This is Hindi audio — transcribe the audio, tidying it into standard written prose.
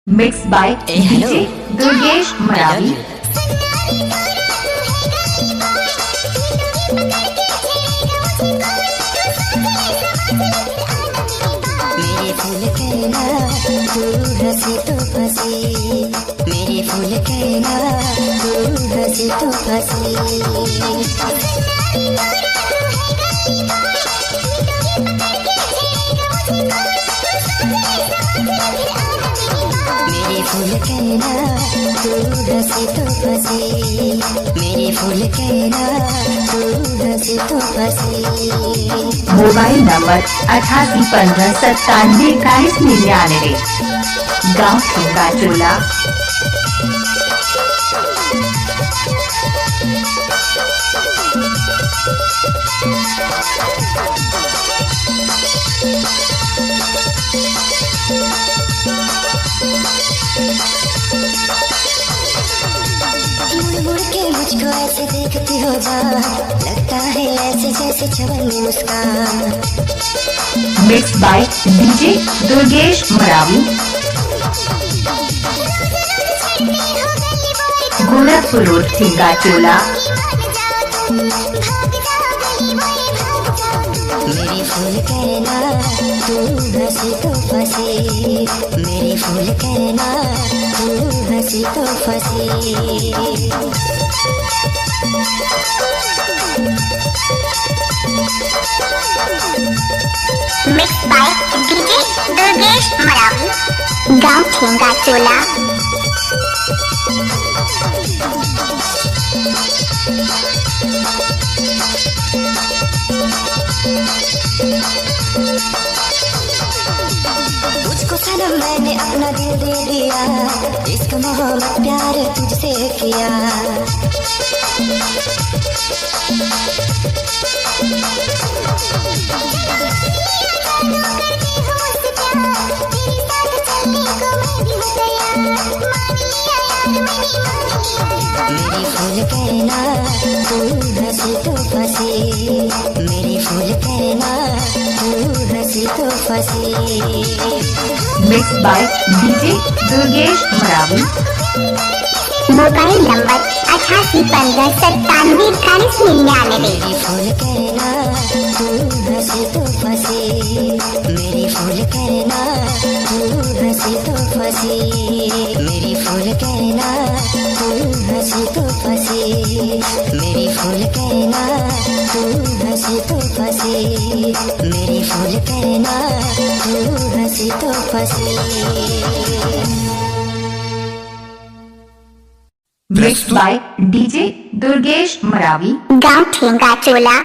Mixed by DJ Durgesh Maravi. मेरे फूल कहना तू हंसी तो फंसी, मेरे फूल कहना तू हंसी तो फंसी। मेरे फूल कहना तू हंसी तो फंसी, मेरे फूल कहना तू हंसी तो फंसी। मोबाइल नंबर 8815972199, गाँव ठेंगाचोला। मुड़ मुड़ के मुझको ऐसे देखती हो जा, लगता है ऐसे जैसे छवनी मुस्कान। Mixed by DJ Durgesh Maravi. Gorakhpur road Thengachola. मेरे फूल कहना तू हंसी तो फंसी, मेरे फूल कहना तू हंसी तो फंसी। Mixed by DJ Durgesh Maravi, गाँव ठेंगाचोला। मुझको सनम मैंने अपना दिल दे दिया, इश्क मोहब्बत प्यार तुझसे किया। मेरी फूल कहना तू हंसी तो फंसी, मेरी फूल कहना तू हंसी तो फंसी। Mixed by DJ Durgesh Maravi. Mobile number 8815972199। मेरी फूल कहना तू हंसी तो फंसी, मेरी फूल कहना तू हंसी तो फंसी। मेरी फूल कहना तू हंसी तो फंसी, मेरी फूल कहना तू हंसी तो फंसी। मेरी फूल कहना तू हंसी तो फंसी। Mixed by DJ Durgesh Maravi. गाँव ठेंगाचोला।